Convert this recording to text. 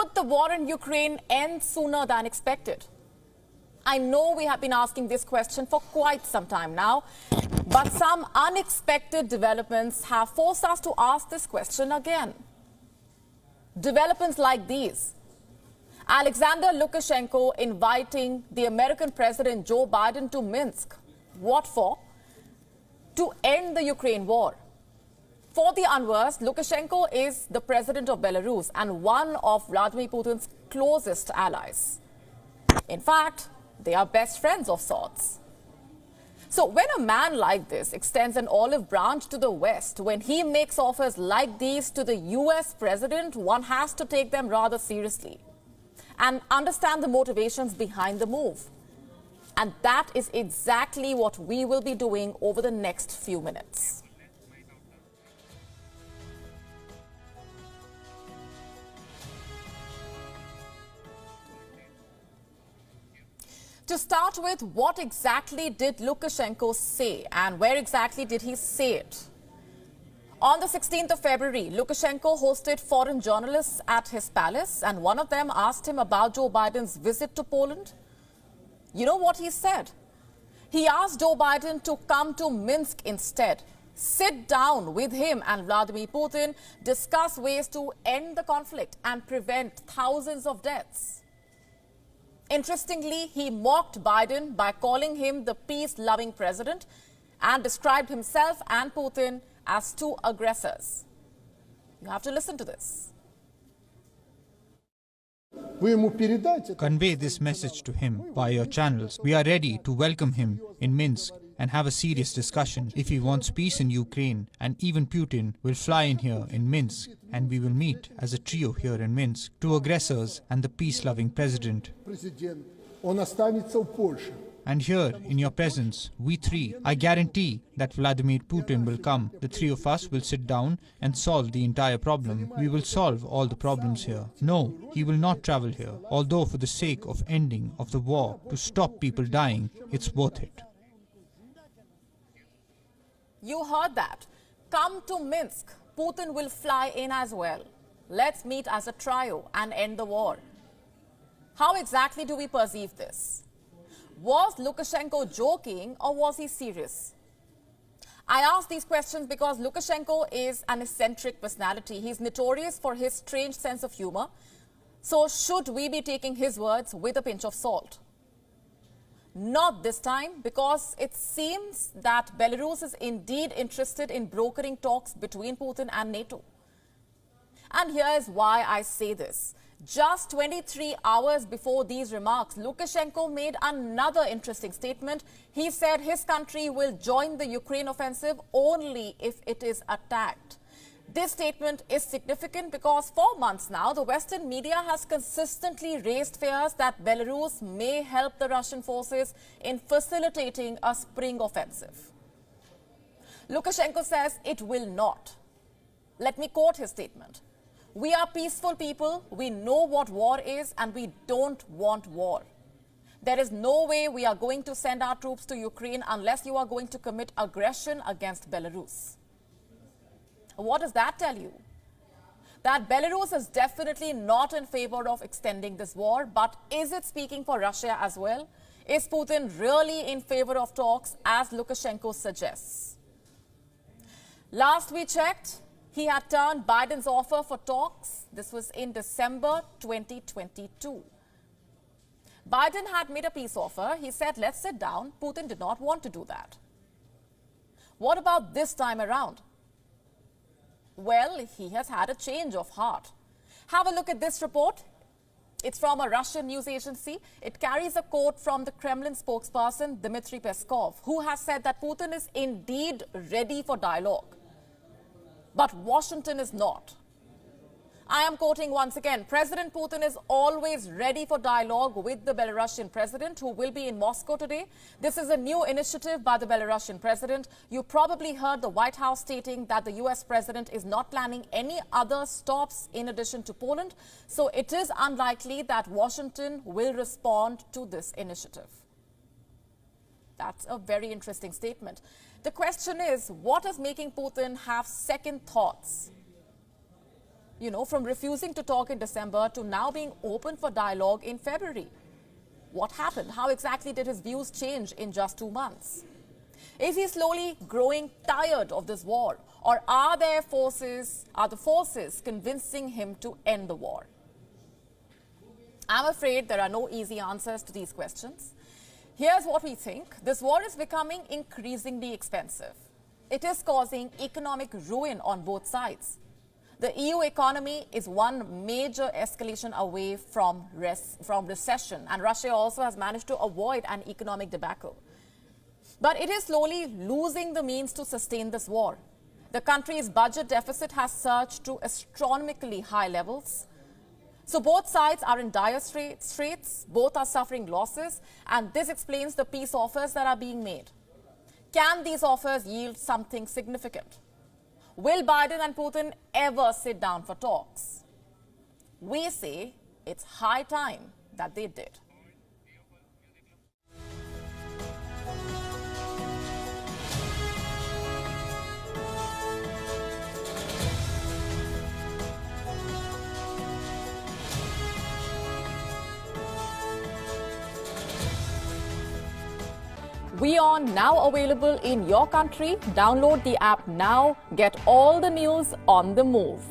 Could the war in Ukraine end sooner than expected? I know we have been asking this question for quite some time now, but some unexpected developments have forced us to ask this question again. Developments like these: Alexander Lukashenko inviting the American President Joe Biden to Minsk. What for? To end the Ukraine war. For the unversed, Lukashenko is the president of Belarus and one of Vladimir Putin's closest allies. In fact, they are best friends of sorts. So when a man like this extends an olive branch to the West, when he makes offers like these to the US president, one has to take them rather seriously and understand the motivations behind the move. And that is exactly what we will be doing over the next few minutes. To start with, what exactly did Lukashenko say and where exactly did he say it? On the 16th of February, Lukashenko hosted foreign journalists at his palace, and one of them asked him about Joe Biden's visit to Poland. You know what he said? He asked Joe Biden to come to Minsk instead, sit down with him and Vladimir Putin, discuss ways to end the conflict and prevent thousands of deaths. Interestingly, he mocked Biden by calling him the peace-loving president and described himself and Putin as two aggressors. You have to listen to this. Convey this message to him via your channels. We are ready to welcome him in Minsk and have a serious discussion. If he wants peace in Ukraine, and even Putin will fly in here in Minsk, and we will meet as a trio here in Minsk, two aggressors and the peace-loving president. And here, in your presence, we three, I guarantee that Vladimir Putin will come. The three of us will sit down and solve the entire problem. We will solve all the problems here. No, he will not travel here. Although for the sake of ending of the war, to stop people dying, it's worth it. You heard that. Come to Minsk. Putin will fly in as well. Let's meet as a trio and end the war. How exactly do we perceive this? Was Lukashenko joking or was he serious? I ask these questions because Lukashenko is an eccentric personality. He's notorious for his strange sense of humor. So should we be taking his words with a pinch of salt? Not this time, because it seems that Belarus is indeed interested in brokering talks between Putin and NATO. And here is why I say this. Just 23 hours before these remarks, Lukashenko made another interesting statement. He said his country will join the Ukraine offensive only if it is attacked. This statement is significant because for months now, the Western media has consistently raised fears that Belarus may help the Russian forces in facilitating a spring offensive. Lukashenko says it will not. Let me quote his statement. "We are peaceful people, we know what war is, and we don't want war. There is no way we are going to send our troops to Ukraine unless you are going to commit aggression against Belarus." What does that tell you? That Belarus is definitely not in favor of extending this war, but is it speaking for Russia as well? Is Putin really in favor of talks, as Lukashenko suggests? Last we checked, he had turned Biden's offer for talks. This was in December 2022. Biden had made a peace offer. He said, let's sit down. Putin did not want to do that. What about this time around? Well, he has had a change of heart. Have a look at this report. It's from a Russian news agency. It carries a quote from the Kremlin spokesperson, Dmitry Peskov, who has said that Putin is indeed ready for dialogue. But Washington is not. I am quoting once again, President Putin is always ready for dialogue with the Belarusian president, who will be in Moscow today. This is a new initiative by the Belarusian president. You probably heard the White House stating that the US president is not planning any other stops in addition to Poland. So it is unlikely that Washington will respond to this initiative. That's a very interesting statement. The question is, what is making Putin have second thoughts? from refusing to talk in December to now being open for dialogue in February. What happened? How exactly did his views change in just 2 months? Is he slowly growing tired of this war? Or are the forces convincing him to end the war? I'm afraid there are no easy answers to these questions. Here's what we think. This war is becoming increasingly expensive. It is causing economic ruin on both sides. The EU economy is one major escalation away from recession, and Russia also has managed to avoid an economic debacle. But it is slowly losing the means to sustain this war. The country's budget deficit has surged to astronomically high levels. So both sides are in dire straits, both are suffering losses, and this explains the peace offers that are being made. Can these offers yield something significant? Will Biden and Putin ever sit down for talks? We say it's high time that they did. WION now available in your country. Download the app now. Get all the news on the move.